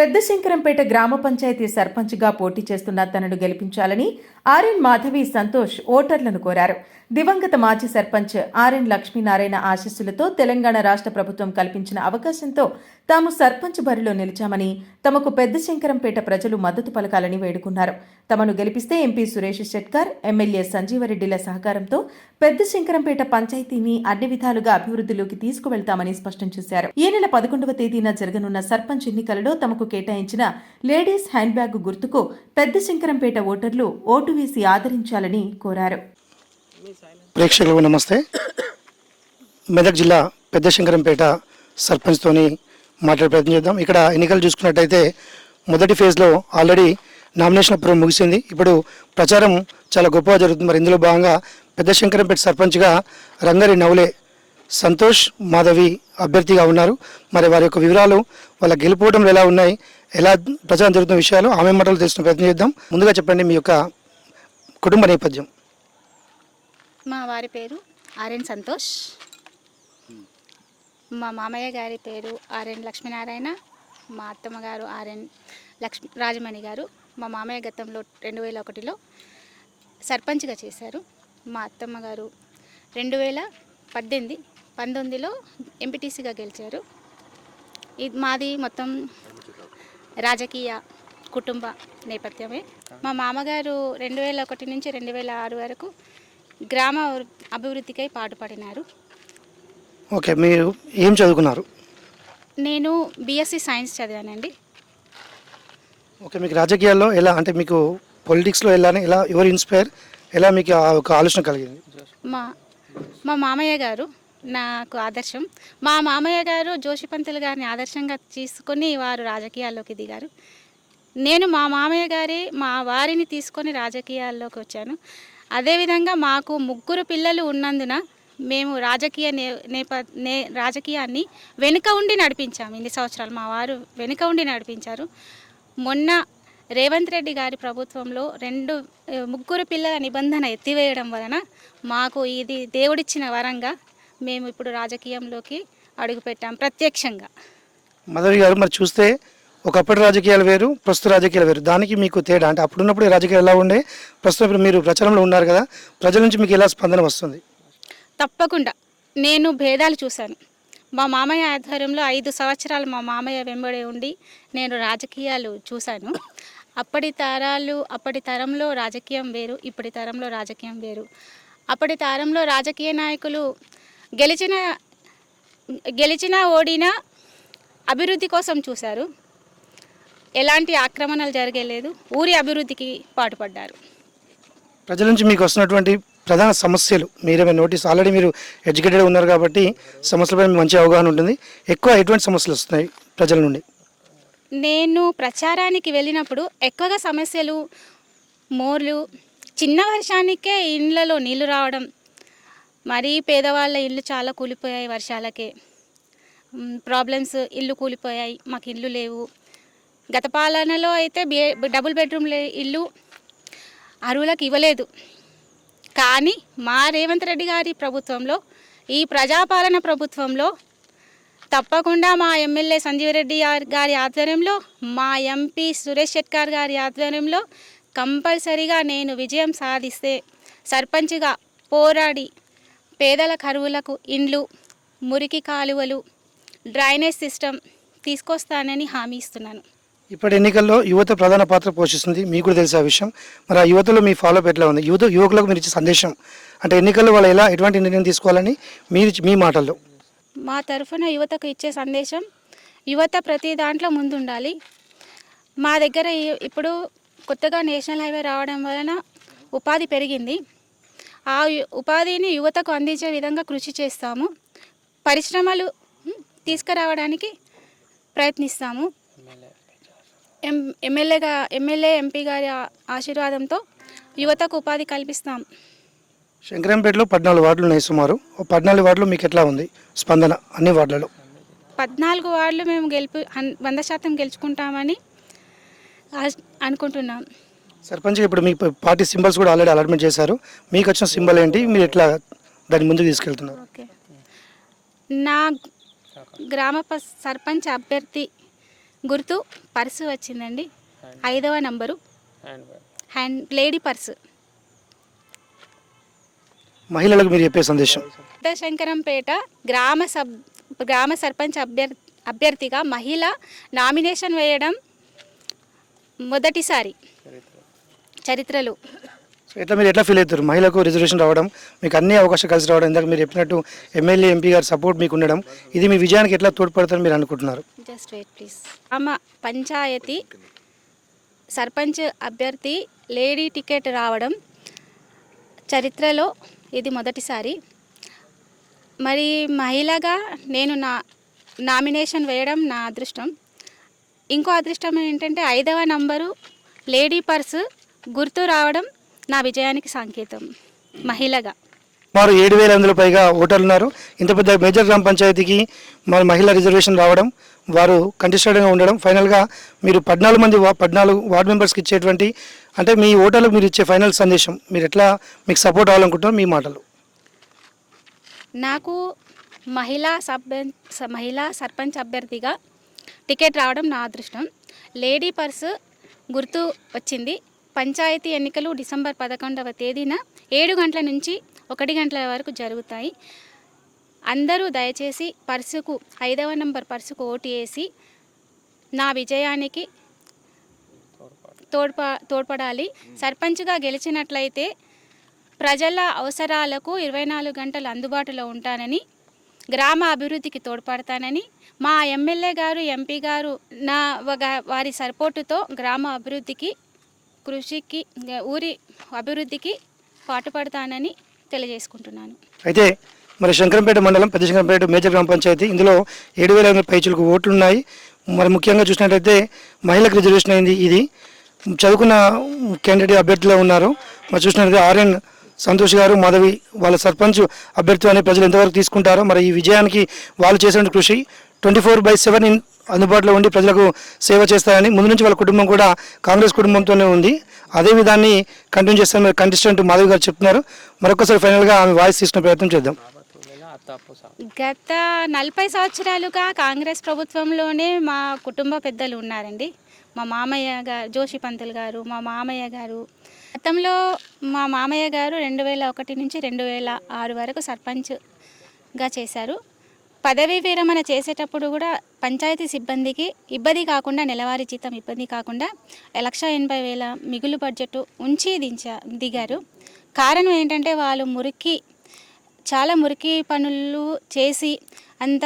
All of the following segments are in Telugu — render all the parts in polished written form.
పెద్ద శంకరంపేట గ్రామ పంచాయతీ సర్పంచ్గా పోటీ చేస్తున్న తనను గెలిపించాలని ఆర్ఎన్ మాధవి సంతోష్ ఓటర్లను కోరారు. దివంగత మాజీ సర్పంచ్ ఆర్ఎన్ లక్ష్మీనారాయణ ఆశీస్సులతో తెలంగాణ రాష్ట్ర ప్రభుత్వం కల్పించిన అవకాశంతో తాము సర్పంచ్ బరిలో నిలిచామని, తమకు పెద్ద శంకరంపేట ప్రజలు మద్దతు పలకాలని వేడుకున్నారు. తమను గెలిపిస్తే ఎంపీ సురేష్ షెట్కర్, ఎమ్మెల్యే సంజీవరెడ్డిల సహకారంతో పెద్ద శంకరంపేట పంచాయతీని అన్ని విధాలుగా అభివృద్ధిలోకి తీసుకువెళ్తామని స్పష్టం చేశారు. ఈ నెల 11వ తేదీన జరగనున్న సర్పంచ్ ఎన్నికలలో తమకు కేటాయించిన లేడీస్ హ్యాండ్ బ్యాగ్ గుర్తుకు పెద్ద శంకరంపేట ఓటర్లు ఓటు వేసి ఆదరించాలని కోరారు. ప్రేక్షకులకు నమస్తే. మెదక్ జిల్లా పెద్ద శంకరంపేట సర్పంచ్తోని మాట్లాడే ప్రయత్నం చేద్దాం. ఇక్కడ ఎన్నికలు చూసుకున్నట్టయితే మొదటి ఫేజ్లో ఆల్రెడీ నామినేషన్ అప్పుడు ముగిసింది. ఇప్పుడు ప్రచారం చాలా గొప్పగా జరుగుతుంది. మరి ఇందులో భాగంగా పెద్ద శంకరంపేట సర్పంచ్గా రంగారి నవలే సంతోష్ మాధవి అభ్యర్థిగా ఉన్నారు. మరి వారి యొక్క వివరాలు, వాళ్ళ గెలుపోవడంలో ఎలా ఉన్నాయి, ఎలా ప్రచారం జరుగుతున్న విషయాలు ఆమె మాటలు తెలుసుకునే ప్రయత్నం చేద్దాం. ముందుగా చెప్పండి మీ యొక్క కుటుంబ నేపథ్యం. మా వారి పేరు ఆర్ఎన్ సంతోష్, మా మామయ్య గారి పేరు ఆర్ఎన్ లక్ష్మీనారాయణ, మా అత్తమ్మ గారు ఆర్ఎన్ రాజమణి గారు. మా మామయ్య గతంలో 2001లో సర్పంచ్గా చేశారు. మా అత్తమ్మ గారు 2019లో ఎంపీటీసీగా గెలిచారు. ఇది మాది మొత్తం రాజకీయ కుటుంబ నేపథ్యమే. మా మామగారు 2001 నుంచి 2006 వరకు గ్రామ అభివృద్ధికై పాటుపడినారు. ఓకే, మీరు ఏం చదువుకున్నారు? నేను బీఎస్సీ సైన్స్ చదివానండి. ఓకే, మీకు రాజకీయాల్లో ఎలా, అంటే మీకు పొలిటిక్స్లో ఎలా ఎవరు ఇన్స్పైర్, ఎలా మీకు ఒక ఆలోచన కలిగింది? మా మామయ్య గారు నాకు ఆదర్శం. మా మామయ్య గారు జోషిపంతులు గారిని ఆదర్శంగా తీసుకొని వారు రాజకీయాల్లోకి దిగారు. నేను మా మామయ్య గారి మా వారిని తీసుకొని రాజకీయాల్లోకి వచ్చాను. అదేవిధంగా మాకు 3 పిల్లలు ఉన్నందున మేము రాజకీయాన్ని వెనుక ఉండి నడిపించాము. ఇన్ని సంవత్సరాలు మా వారు వెనుక ఉండి నడిపించారు. మొన్న రేవంత్ రెడ్డి గారి ప్రభుత్వంలో 3 పిల్లల నిబంధన ఎత్తివేయడం వలన మాకు ఇది దేవుడిచ్చిన వరంగా మేము ఇప్పుడు రాజకీయంలోకి అడుగుపెట్టాం ప్రత్యక్షంగా. మాధవి గారు, మరి చూస్తే ఒకప్పటి రాజకీయాలు వేరు, ప్రస్తుత రాజకీయాలు వేరు. దానికి మీకు తేడా, అంటే అప్పుడున్నప్పుడు రాజకీయాలు ఎలా ఉండే, ప్రస్తుతం ఇప్పుడు మీరు ప్రచారంలో ఉన్నారు కదా, ప్రజల నుంచి మీకు ఎలా స్పందన వస్తుంది? తప్పకుండా నేను భేదాలు చూశాను. మా మామయ్య ఆధ్వర్యంలో 5 సంవత్సరాలు మా మామయ్య వెంబడే ఉండి నేను రాజకీయాలు చూశాను. అప్పటి తరంలో రాజకీయం వేరు, ఇప్పటి తరంలో రాజకీయం వేరు. అప్పటి తరంలో రాజకీయ నాయకులు గెలిచినా ఓడినా అభివృద్ధి కోసం చూశారు. ఎలాంటి ఆక్రమణలు జరగలేదు, ఊరి అభివృద్ధికి పాటుపడ్డారు. ప్రజల నుంచి మీకు వస్తున్నటువంటి ప్రధాన సమస్యలు మీరేమైనా నోటీస్, ఆల్రెడీ మీరు ఎడ్యుకేటెడ్ ఉన్నారు కాబట్టి సమస్యలపై మంచి అవగాహన ఉంటుంది. ఎక్కువ ఎటువంటి సమస్యలు వస్తున్నాయి ప్రజల నుండి? నేను ప్రచారానికి వెళ్ళినప్పుడు ఎక్కువగా సమస్యలు మోర్లు, చిన్న వర్షానికే ఇళ్ళలో నీళ్లు రావడం, మరీ పేదవాళ్ళ ఇల్లు చాలా కూలిపోయాయి వర్షాలకే. ప్రాబ్లమ్స్, ఇల్లు కూలిపోయాయి, మాకు ఇల్లు లేవు. గత పాలనలో అయితే డబుల్ బెడ్రూమ్ ఇల్లు అర్హులకు ఇవ్వలేదు. కానీ మా రేవంత్ రెడ్డి గారి ప్రభుత్వంలో, ఈ ప్రజాపాలన ప్రభుత్వంలో తప్పకుండా మా ఎమ్మెల్యే సంజీవరెడ్డి గారి ఆధ్వర్యంలో, మా ఎంపీ సురేష్ షెట్కర్ గారి ఆధ్వర్యంలో కంపల్సరీగా నేను విజయం సాధిస్తే సర్పంచ్గా పోరాడి పేదల కరువులకు ఇండ్లు, మురికి కాలువలు, డ్రైనేజ్ సిస్టమ్ తీసుకొస్తానని హామీ ఇస్తున్నాను. ఇప్పటి ఎన్నికల్లో యువత ప్రధాన పాత్ర పోషిస్తుంది, మీకు కూడా తెలిసే విషయం. మరి ఆ యువతలో మీ ఫాలోఅప్ ఎట్లా ఉంది? యువకులకు మీరు ఇచ్చే సందేశం, అంటే ఎన్నికల్లో వాళ్ళు ఎటువంటి నిర్ణయం తీసుకోవాలని మీ మాటల్లో? మా తరఫున యువతకు ఇచ్చే సందేశం, యువత ప్రతి దాంట్లో ముందుండాలి. మా దగ్గర ఇప్పుడు కొత్తగా నేషనల్ హైవే రావడం వలన ఉపాధి పెరిగింది. ఆ ఉపాధిని యువతకు అందించే విధంగా కృషి చేస్తాము. పరిశ్రమలు తీసుకురావడానికి ప్రయత్నిస్తాము. ఎమ్మెల్యే ఎంపీ గారి ఆశీర్వాదంతో యువతకు ఉపాధి కల్పిస్తాం. శంకరంపేటలో 14 వార్డులు ఉన్నాయి సుమారు. 14 వార్డులు మీకు ఎట్లా ఉంది స్పందన? అన్ని వార్డులలో 14 వార్డులు మేము 100% గెలుచుకుంటామని అనుకుంటున్నాం. సర్పంచ్, ఇప్పుడు మీ పార్టీ సింబల్స్ కూడా ఆల్రెడీ అలాట్మెంట్ చేశారు. మీకు వచ్చిన సింబల్ ఏంటి, మీరు ఎట్లా దాన్ని ముందుకు తీసుకెళ్తున్నారు? ఓకే, నా గ్రామ సర్పంచ్ అభ్యర్థి గుర్తు పర్సు వచ్చిందండి, 5వ నంబరు, లేడీ పర్సు. మహిళలకు మీరు చెప్పే సందేశం? పెద్దశంకరంపేట గ్రామ సర్పంచ్ అభ్యర్థిగా మహిళ నామినేషన్ వేయడం మొదటిసారి చరిత్రలో. సో మీరు ఎట్లా ఫీల్ అవుతారు? మహిళకు రిజర్వేషన్ రావడం, మీకు అన్ని అవకాశాలు కలిసి రావడం, ఇందాక మీరు చెప్పినట్టు ఎమ్మెల్యే ఎంపీ గారు సపోర్ట్ మీకు ఉండడం, ఇది మీ విజయానికి ఎట్లా తోడ్పడతారని మీరు అనుకుంటున్నారు? Just wait please. Panchayat sarpanch అభ్యర్థి లేడీ టికెట్ రావడం చరిత్రలో ఇది మొదటిసారి. మరి మహిళగా నేను నామినేషన్ వేయడం నా అదృష్టం. ఇంకో అదృష్టం ఏంటంటే 5వ నంబరు లేడీ పర్సు గుర్తు రావడం నా విజయానికి సంకేతం మహిళగా. సుమారు 7,000 పైగా ఓటర్లు ఉన్నారు. ఇంత పెద్ద మేజర్ గ్రామ పంచాయతీకి మన మహిళా రిజర్వేషన్ రావడం, వారు కంటెస్టెడ్గా ఉండడం, ఫైనల్గా మీరు 14 వార్డు మెంబర్స్కి ఇచ్చేటువంటి, అంటే మీ ఓటర్లకు మీరు ఇచ్చే ఫైనల్ సందేశం, మీరు ఎట్లా మీకు సపోర్ట్ అవ్వాలనుకుంటున్నారు మీ మాటలు? నాకు మహిళా సర్పంచ్ అభ్యర్థిగా టికెట్ రావడం నా అదృష్టం. లేడీ పర్సు గుర్తు వచ్చింది. పంచాయతీ ఎన్నికలు డిసెంబర్ 11వ తేదీన 7 గంటల నుంచి 1 గంటల వరకు జరుగుతాయి. అందరూ దయచేసి 5వ నంబర్ పర్సుకు ఓటు వేసి నా విజయానికి తోడ్పడాలి. సర్పంచ్గా గెలిచినట్లయితే ప్రజల అవసరాలకు 24 గంటలు అందుబాటులో ఉంటానని, గ్రామ అభివృద్ధికి తోడ్పడతానని, మా ఎమ్మెల్యే గారు, ఎంపీ గారు వారి సపోర్టుతో గ్రామ అభివృద్ధికి, కృషికి, ఊరి అభివృద్ధికి పాటుపడతానని తెలియజేసుకుంటున్నాను. అయితే మరి శంకరంపేట మండలం పెద్ద శంకరంపేట మేజర్ గ్రామ పంచాయతీ, ఇందులో 7,000 పైచులకు ఓట్లు ఉన్నాయి. మరి ముఖ్యంగా చూసినట్లయితే మహిళలకు రిజర్వేషన్ అయింది. ఇది చదువుకున్న క్యాండిడేట్ అభ్యర్థులు ఉన్నారు. మరి చూసినట్లయితే ఆర్ఎన్ సంతోష్ గారు, మాధవి వాళ్ళ సర్పంచ్ అభ్యర్థి ప్రజలు ఎంతవరకు తీసుకుంటారో, మరి ఈ విజయానికి వాళ్ళు చేసిన కృషి 24/7 అందుబాటులో ఉండి ప్రజలకు సేవ చేస్తారని, ముందు నుంచి వాళ్ళ కుటుంబం కూడా కాంగ్రెస్ కుటుంబంతోనే ఉంది, అదే విధాన్ని కంటిన్యూ చేస్తారని కంటెస్టెంట్ మాధవి గారు చెప్తున్నారు. మరొకసారి ఫైనల్గా ఆమె వాయిస్ తీసుకునే ప్రయత్నం చేద్దాం. గత 40 సంవత్సరాలుగా కాంగ్రెస్ ప్రభుత్వంలోనే మా కుటుంబ పెద్దలు ఉన్నారండి. మా మామయ్య గారు జోషి పంతులు గారు, మా మామయ్య గారు. గతంలో మా మామయ్య గారు 2001 నుంచి 2006 వరకు సర్పంచ్గా చేశారు. పదవీ విరమణ చేసేటప్పుడు కూడా పంచాయతీ సిబ్బందికి ఇబ్బంది కాకుండా, నెలవారీ జీతం ఇబ్బంది కాకుండా 1,80,000 మిగులు బడ్జెట్ ఉంచి దిగారు. కారణం ఏంటంటే వాళ్ళు చాలా మురికి పనులు చేసి అంత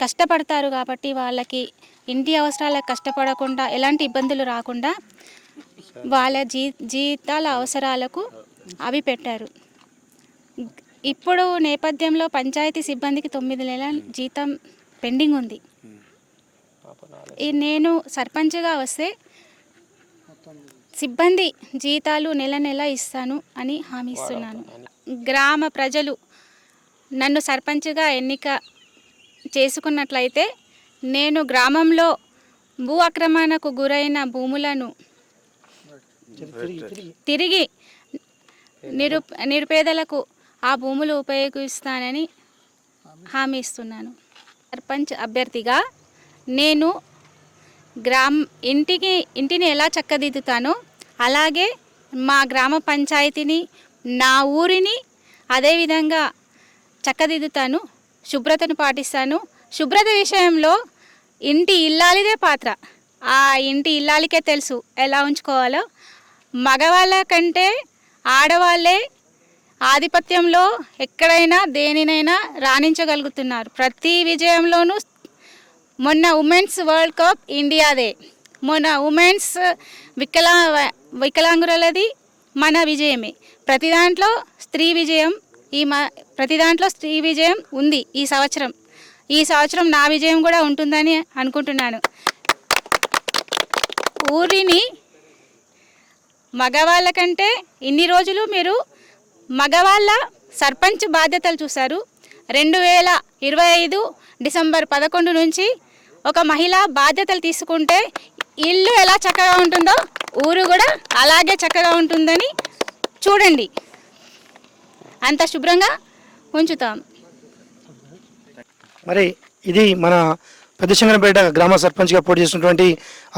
కష్టపడతారు కాబట్టి వాళ్ళకి ఇంటి అవసరాలకు కష్టపడకుండా, ఎలాంటి ఇబ్బందులు రాకుండా వాళ్ళ జీతాల అవసరాలకు అవి పెట్టారు. ఇప్పుడు నేపథ్యంలో పంచాయతీ సిబ్బందికి 9 నెలల జీతం పెండింగ్ ఉంది. నేను సర్పంచ్గా వస్తే సిబ్బంది జీతాలు నెల ఇస్తాను అని హామీ ఇస్తున్నాను. గ్రామ ప్రజలు నన్ను సర్పంచ్గా ఎన్నిక చేసుకున్నట్లయితే నేను గ్రామంలో భూ ఆక్రమణకు గురైన భూములను తిరిగి నిరుపేదలకు ఆ భూములు ఉపయోగిస్తానని హామీ ఇస్తున్నాను. సర్పంచ్ అభ్యర్థిగా నేను ఇంటిని ఎలా చక్కదిద్దుతానో అలాగే మా గ్రామ పంచాయతీని, నా ఊరిని అదేవిధంగా చక్కదిద్దుతాను. శుభ్రతను పాటిస్తాను. శుభ్రత విషయంలో ఇంటి ఇల్లాలిదే పాత్ర. ఆ ఇంటి ఇల్లాలికే తెలుసు ఎలా ఉంచుకోవాలో. మగవాళ్ళ కంటే ఆడవాళ్ళే ఆధిపత్యంలో ఎక్కడైనా దేనినైనా రాణించగలుగుతున్నారు. ప్రతి విజయంలోనూ మొన్న ఉమెన్స్ వరల్డ్ కప్ ఇండియాదే, మొన్న ఉమెన్స్ వికలాంగులది మన విజయమే. ప్రతి దాంట్లో స్త్రీ విజయం ఉంది. ఈ సంవత్సరం నా విజయం కూడా ఉంటుందని అనుకుంటున్నాను. ఊరిని మగవాళ్ళ కంటే ఇన్ని రోజులు మీరు మగవాళ్ళ సర్పంచ్ బాధ్యతలు చూశారు. 2025 డిసెంబర్ 11 నుంచి ఒక మహిళ బాధ్యతలు తీసుకుంటే ఇల్లు ఎలా చక్కగా ఉంటుందో ఊరు కూడా అలాగే చక్కగా ఉంటుందని చూడండి. అంత శుభ్రంగా ఉంచుతాం. మరి ఇది మన పెద్దశంకరంపేట గ్రామ సర్పంచ్గా పోటీ చేసినటువంటి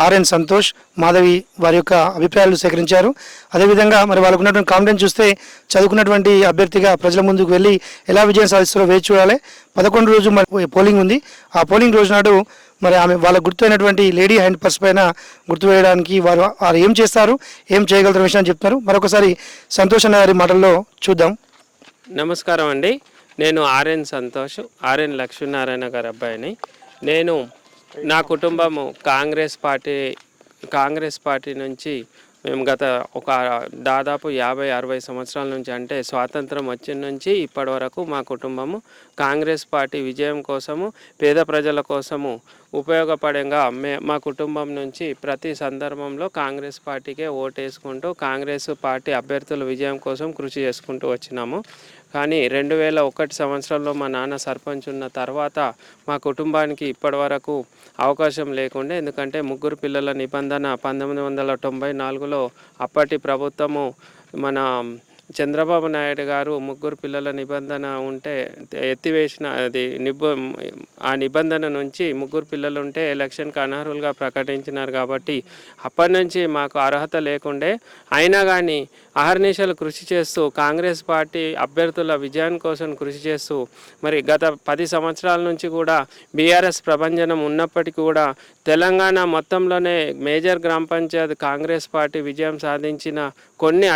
ఆర్ఎన్ సంతోష్, మాధవి వారి యొక్క అభిప్రాయాలు సేకరించారు. అదేవిధంగా మరి వాళ్ళకు ఉన్నటువంటి కాన్ఫిడెన్స్ చూస్తే చదువుకున్నటువంటి అభ్యర్థిగా ప్రజల ముందుకు వెళ్ళి ఎలా విజయం సాధిస్తారో వేచి చూడాలి. 11 రోజు మరి పోలింగ్ ఉంది. ఆ పోలింగ్ రోజు నాడు మరి ఆమె వాళ్ళ గుర్తు లేడీ హ్యాండ్ పర్స్ పైన గుర్తు వేయడానికి వారు ఏం చేస్తారు, ఏం చేయగలుగుతారు విషయాన్ని చెప్తున్నారు. మరొకసారి సంతోష్ అన్న గారి మాటల్లో చూద్దాం. నమస్కారం అండి. నేను ఆర్ఎన్ సంతోష్, ఆర్ఎన్ లక్ష్మీనారాయణ గారి అబ్బాయిని. నా కుటుంబము కాంగ్రెస్ పార్టీ నుంచి మేము గత దాదాపు 50-60 సంవత్సరాల నుంచి, అంటే స్వాతంత్రం వచ్చిన నుంచి ఇప్పటి వరకు మా కుటుంబము కాంగ్రెస్ పార్టీ విజయం కోసము, పేద ప్రజల కోసము ఉపయోగపడంగా మా కుటుంబం నుంచి ప్రతి సందర్భంలో కాంగ్రెస్ పార్టీకే ఓటేసుకుంటూ కాంగ్రెస్ పార్టీ అభ్యర్థుల విజయం కోసం కృషి చేసుకుంటూ వచ్చినాము. కానీ 2001 సంవత్సరంలో మా నాన్న సర్పంచ్ ఉన్న తర్వాత మా కుటుంబానికి ఇప్పటి వరకు అవకాశం లేకుండే. ఎందుకంటే 3 పిల్లల నిబంధన 1994లో అప్పటి ప్రభుత్వము మన చంద్రబాబు నాయుడు గారు 3 పిల్లల నిబంధన ఉంటే ఎత్తివేసిన ఆ నిబంధన నుంచి 3 పిల్లలు ఉంటే ఎలక్షన్కి అనర్హులుగా ప్రకటించినారు. కాబట్టి అప్పటి నుంచి మాకు అర్హత లేకుండే. అయినా కానీ అహర్నిశలు కృషి చేస్తూ కాంగ్రెస్ పార్టీ అభ్యర్థుల విజయం కోసం కృషి చేస్తూ మరి గత 10 సంవత్సరాల నుంచి కూడా బీఆర్ఎస్ ప్రభంజనం ఉన్నప్పటికీ కూడా తెలంగాణ మొత్తంలోనే మేజర్ గ్రామ పంచాయత్ కాంగ్రెస్ పార్టీ విజయం సాధించిన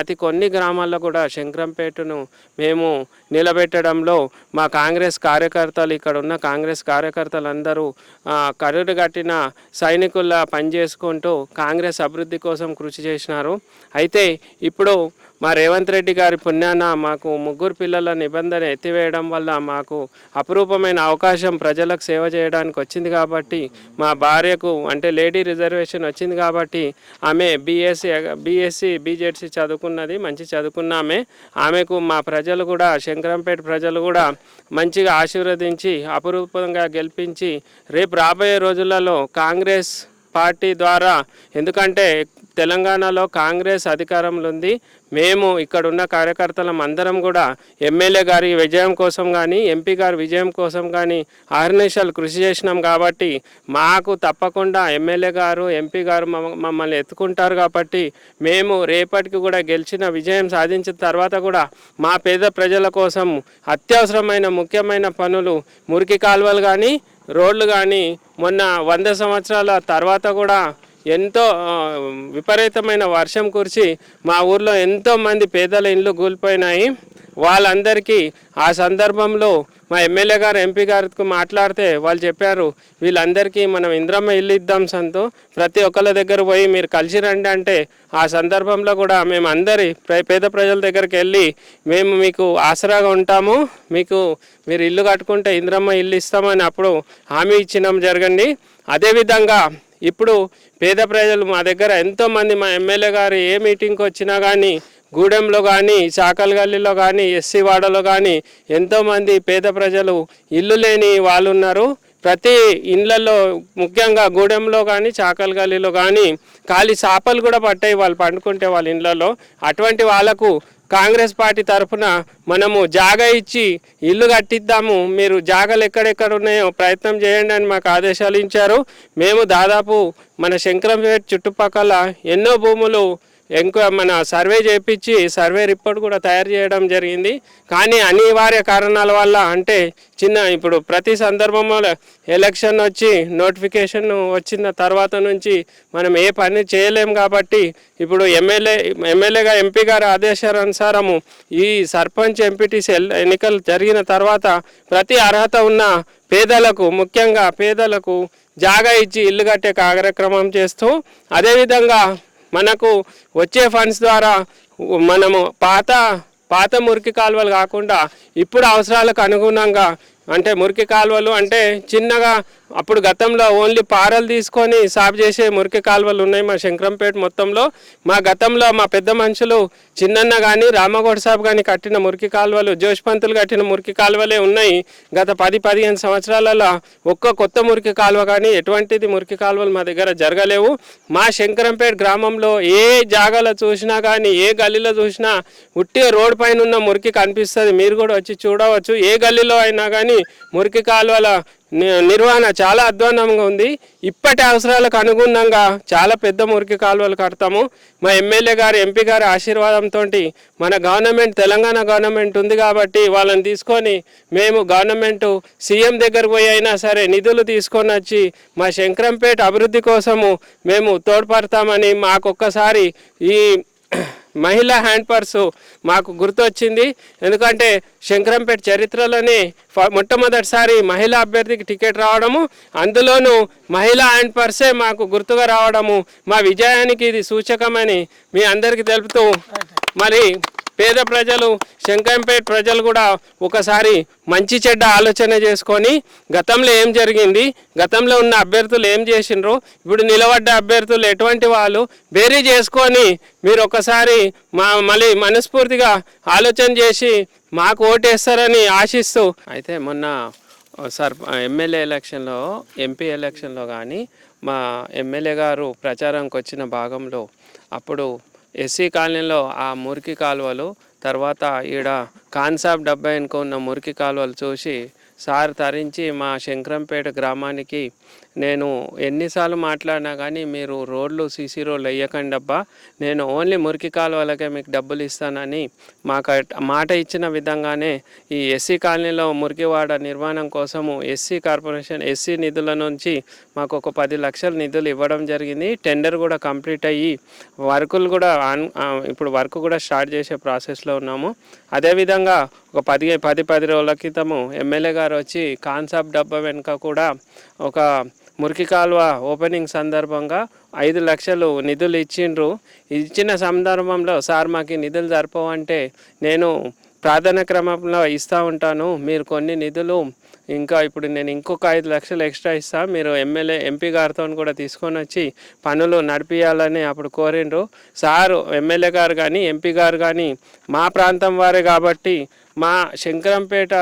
అతి కొన్ని గ్రామాల్లో కూడా శంకరంపేటను మేము నిలబెట్టడంలో మా కాంగ్రెస్ కార్యకర్తలు, ఇక్కడ ఉన్న కాంగ్రెస్ కార్యకర్తలందరూ కరుడు కట్టిన సైనికుల్లా పనిచేసుకుంటూ కాంగ్రెస్ అభివృద్ధి కోసం కృషి చేసినారు. అయితే ఇప్పుడు మా రేవంత్ రెడ్డి గారి పుణ్యాన మాకు 3 పిల్లల నిబంధన ఎత్తివేయడం వల్ల మాకు అపురూపమైన అవకాశం ప్రజలకు సేవ చేయడానికి వచ్చింది. కాబట్టి మా భార్యకు అంటే లేడీ రిజర్వేషన్ వచ్చింది. కాబట్టి ఆమె బీఎస్సీ బీజెడ్సీ చదువుకున్నది, మంచి చదువుకున్నామే. ఆమెకు మా ప్రజలు కూడా, శంకరంపేట ప్రజలు కూడా మంచిగా ఆశీర్వదించి అపురూపంగా గెలిపించి రేపు రాబోయే రోజులలో కాంగ్రెస్ పార్టీ ద్వారా, ఎందుకంటే తెలంగాణలో కాంగ్రెస్ అధికారంలో ఉంది. మేము ఇక్కడ ఉన్న కార్యకర్తలం అందరం కూడా ఎమ్మెల్యే గారి విజయం కోసం కానీ ఎంపీ గారి విజయం కోసం కానీ అహర్నిశలు కృషి చేసినాం. కాబట్టి మాకు తప్పకుండా ఎమ్మెల్యే గారు ఎంపీ గారు మమ్మల్ని ఎత్తుకుంటారు. కాబట్టి మేము రేపటికి కూడా గెలిచిన విజయం సాధించిన తర్వాత కూడా మా పేద ప్రజల కోసం అత్యవసరమైన ముఖ్యమైన పనులు, మురికి కాలువలు కానీ రోడ్లు కానీ మొన్న 100 సంవత్సరాల తర్వాత కూడా ఎంతో విపరీతమైన వర్షం కురిసి మా ఊర్లో ఎంతోమంది పేదల ఇండ్లు కూలిపోయినాయి. వాళ్ళందరికీ ఆ సందర్భంలో మా ఎమ్మెల్యే గారు ఎంపీ గారికి మాట్లాడితే వాళ్ళు చెప్పారు, వీళ్ళందరికీ మనం ఇంద్రమ్మ ఇల్లు ఇద్దాం సంతో, ప్రతి ఒక్కళ్ళ దగ్గర పోయి మీరు కలిసి రండి అంటే ఆ సందర్భంలో కూడా మేము అందరి పేద ప్రజల దగ్గరికి వెళ్ళి మేము మీకు ఆసరాగా ఉంటాము, మీరు ఇల్లు కట్టుకుంటే ఇంద్రమ్మ ఇల్లు ఇస్తామని అప్పుడు హామీ ఇచ్చినాం జరగండి. అదేవిధంగా ఇప్పుడు పేద ప్రజలు మా దగ్గర ఎంతోమంది, మా ఎమ్మెల్యే గారు ఏ మీటింగ్కి వచ్చినా కానీ గూడెంలో కానీ చాకల్ గల్లీలో కానీ ఎస్సీ వాడలో కానీ ఎంతోమంది పేద ప్రజలు ఇల్లు లేని వాళ్ళు ఉన్నారు. ప్రతి ఇళ్ళల్లో ముఖ్యంగా గూడెంలో కానీ చాకల్ గల్లీలో కానీ ఖాళీ చాపలు కూడా పట్టాయి వాళ్ళు పండుకుంటే వాళ్ళ ఇళ్ళలో. అటువంటి వాళ్ళకు కాంగ్రెస్ పార్టీ తరఫున మనము జాగా ఇచ్చి ఇల్లు కట్టిద్దాము, మీరు జాగాలు ఎక్కడెక్కడ ఉన్నాయో ప్రయత్నం చేయండి అని మాకు ఆదేశాలు ఇచ్చారు. మేము దాదాపు మన శంకరంపేట చుట్టుపక్కల ఎన్నో భూములు మన సర్వే చేయించి సర్వే రిపోర్ట్ కూడా తయారు చేయడం జరిగింది. కానీ అనివార్య కారణాల వల్ల, అంటే ఇప్పుడు ప్రతి సందర్భంలో ఎలక్షన్ వచ్చి నోటిఫికేషన్ వచ్చిన తర్వాత నుంచి మనం ఏ పని చేయలేం. కాబట్టి ఇప్పుడు ఎమ్మెల్యేగా ఎంపీ గారి ఆదేశానుసారము ఈ సర్పంచ్ ఎంపీటీసీ ఎన్నికలు జరిగిన తర్వాత ప్రతి అర్హత ఉన్న పేదలకు, ముఖ్యంగా పేదలకు జాగా ఇచ్చి ఇల్లు కట్టే కార్యక్రమం చేస్తూ, అదేవిధంగా మనకు వచ్చే ఫండ్స్ ద్వారా మనము పాత మురికి కాలువలు కాకుండా ఇప్పుడు అవసరాలకు అనుగుణంగా, అంటే మురికి కాలువలు అంటే చిన్నగా అప్పుడు గతంలో ఓన్లీ పారలు తీసుకొని సాగు చేసే మురికి కాలువలు ఉన్నాయి మా శంకరంపేట మొత్తంలో. గతంలో మా పెద్ద మనుషులు చిన్నన్న కానీ రామగౌడ్ సాబ్ కానీ కట్టిన మురికి కాలువలు, జోష్పంతులు కట్టిన మురికి కాలువలే ఉన్నాయి. గత 10-15 సంవత్సరాలలో ఒక్క కొత్త మురికి కాలువ కానీ ఎటువంటిది మురికి కాలువలు మా దగ్గర జరగలేవు. మా శంకరంపేట గ్రామంలో ఏ జాగాలో చూసినా కానీ ఏ గల్లీలో చూసినా ఉట్టిగా రోడ్ పైన ఉన్న మురికి కనిపిస్తుంది. మీరు కూడా వచ్చి చూడవచ్చు. ఏ గల్లీలో అయినా కానీ మురికి కాలువల నిర్వహణ చాలా అధ్వానంగా ఉంది. ఇప్పటి అవసరాలకు అనుగుణంగా చాలా పెద్ద మురికి కాలువలు కడతాము. మా ఎమ్మెల్యే గారు ఎంపీ గారి ఆశీర్వాదంతో మన గవర్నమెంట్ తెలంగాణ గవర్నమెంట్ ఉంది కాబట్టి వాళ్ళని తీసుకొని మేము గవర్నమెంట్ సీఎం దగ్గరకు పోయి అయినా సరే నిధులు తీసుకొని వచ్చి మా శంకరంపేట అభివృద్ధి కోసము మేము తోడ్పడతామని మాకొక్కసారి ఈ మహిళా హ్యాండ్ పర్సు మాకు గుర్తొచ్చింది. ఎందుకంటే శంకరంపేట చరిత్రలోనే మొట్టమొదటిసారి మహిళా అభ్యర్థికి టికెట్ రావడము, అందులోనూ మహిళా హ్యాండ్ పర్సే మాకు గుర్తుగా రావడము మా విజయానికి ఇది సూచకమని మీ అందరికీ తెలుపుతూ, మరి పేద ప్రజలు శంకరంపేట ప్రజలు కూడా ఒకసారి మంచి చెడ్డ ఆలోచన చేసుకొని గతంలో ఏం జరిగింది, గతంలో ఉన్న అభ్యర్థులు ఏం చేసిండ్రు, ఇప్పుడు నిలబడ్డ అభ్యర్థులు ఎటువంటి వాళ్ళు బేరీ చేసుకొని మీరు ఒకసారి మళ్ళీ మనస్ఫూర్తిగా ఆలోచన చేసి మాకు ఓటేస్తారని ఆశిస్తూ. అయితే మొన్న ఎమ్మెల్యే ఎలక్షన్లో ఎంపీ ఎలక్షన్లో కానీ మా ఎమ్మెల్యే గారు ప్రచారంకి వచ్చిన భాగంలో అప్పుడు ఎస్సీ కాలనీలో ఆ మురికి కాలువలు, తర్వాత ఈడ కాన్సాబ్ 70 వెనుక ఉన్న మురికి కాలువలు చూసి సార్ తరించి మా శంకరంపేట గ్రామానికి నేను ఎన్నిసార్లు మాట్లాడినా కానీ మీరు రోడ్లు సీసీ రోడ్లు వేయకండి అబ్బా, నేను ఓన్లీ మురికి కాలువలకే మీకు డబ్బులు ఇస్తానని మాకు మాట ఇచ్చిన విధంగానే ఈ ఎస్సీ కాలనీలో మురికివాడ నిర్మాణం కోసము ఎస్సీ కార్పొరేషన్ ఎస్సీ నిధుల నుంచి మాకు ఒక 10 లక్షల నిధులు ఇవ్వడం జరిగింది. టెండర్ కూడా కంప్లీట్ అయ్యి వర్కులు కూడా ఇప్పుడు వర్క్ కూడా స్టార్ట్ చేసే ప్రాసెస్లో ఉన్నాము. అదేవిధంగా ఒక 10 రోజుల క్రితము ఎమ్మెల్యే గారు వచ్చి కాన్సాబ్ 70 వెనుక కూడా ఒక మురికి కాలువ ఓపెనింగ్ సందర్భంగా 5 లక్షలు నిధులు ఇచ్చిండ్రు. ఇచ్చిన సందర్భంలో సార్ మాకు నిధులు సరిపోవంటే నేను ప్రార్థన క్రమంలో ఇస్తూ ఉంటాను, మీరు కొన్ని నిధులు ఇంకా ఇప్పుడు నేను ఇంకొక 5 లక్షలు ఎక్స్ట్రా ఇస్తాను, మీరు ఎంపీ గారితో కూడా తీసుకొని వచ్చి పనులు నడిపించాలని అప్పుడు కోరిండ్రు. సారు ఎమ్మెల్యే గారు కానీ ఎంపీ గారు కానీ మా ప్రాంతం వారే కాబట్టి మా శంకరంపేట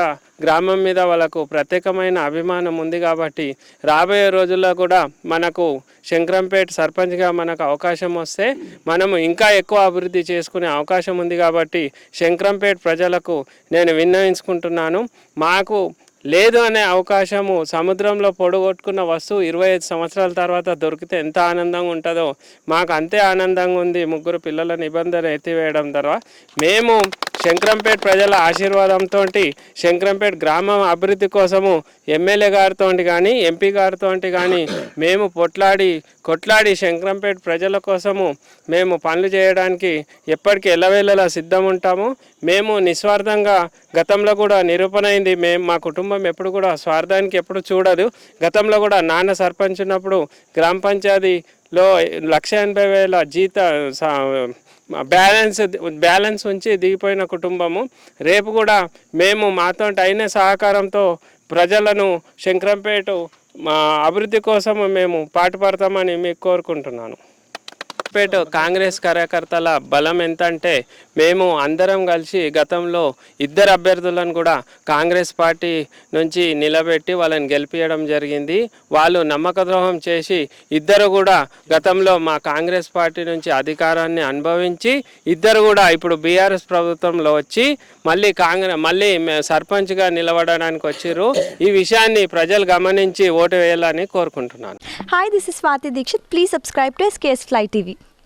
గ్రామం మీద వాళ్ళకు ప్రత్యేకమైన అభిమానం ఉంది కాబట్టి రాబోయే రోజుల్లో కూడా మనకు శంకరంపేట సర్పంచ్గా మనకు అవకాశం వస్తే మనము ఇంకా ఎక్కువ అభివృద్ధి చేసుకునే అవకాశం ఉంది కాబట్టి శంకరంపేట ప్రజలకు నేను విన్నవించుకుంటున్నాను. మాకు లేదు అనే అవకాశము సముద్రంలో పొడగొట్టుకున్న వస్తువు 25 సంవత్సరాల తర్వాత దొరికితే ఎంత ఆనందంగా ఉంటుందో మాకు అంతే ఆనందంగా ఉంది. 3 పిల్లల నిబంధన ఎత్తివేయడం ద్వారా మేము శంకరంపేట ప్రజల ఆశీర్వాదంతో శంకరంపేట గ్రామం అభివృద్ధి కోసము ఎమ్మెల్యే గారితో కానీ ఎంపీ గారితో కానీ మేము కొట్లాడి శంకరంపేట ప్రజల కోసము మేము పనులు చేయడానికి ఎప్పటికీ ఎల్లవేళలా సిద్ధం ఉంటాము. మేము నిస్వార్థంగా గతంలో కూడా నిరూపణ అయింది. మా కుటుంబం ఎప్పుడు కూడా స్వార్థానికి ఎప్పుడు చూడదు. గతంలో కూడా నాన్న సర్పంచ్ ఉన్నప్పుడు గ్రామ పంచాయతీలో 180,000 బ్యాలెన్స్ ఉంచి దిగిపోయిన కుటుంబము. రేపు కూడా మేము మాతో అయిన సహకారంతో ప్రజలను శంకరంపేట అభివృద్ధి కోసం మేము పాటుపడతామని మీకు కోరుకుంటున్నాను. కాంగ్రెస్ కార్యకర్తల బలం ఎంత అంటే మేము అందరం కలిసి గతంలో 2 అభ్యర్థులను కూడా కాంగ్రెస్ పార్టీ నుంచి నిలబెట్టి వాళ్ళని గెలిపించడం జరిగింది. వాళ్ళు నమ్మక ద్రోహం చేసి 2 కూడా గతంలో మా కాంగ్రెస్ పార్టీ నుంచి అధికారాన్ని అనుభవించి 2 కూడా ఇప్పుడు బీఆర్ఎస్ ప్రభుత్వంలో వచ్చి మళ్ళీ సర్పంచ్గా నిలబడడానికి వచ్చారు. ఈ విషయాన్ని ప్రజలు గమనించి ఓటు వేయాలని కోరుకుంటున్నాను. Hi, this is Swati Dikshit. Please subscribe to SKS Fly TV.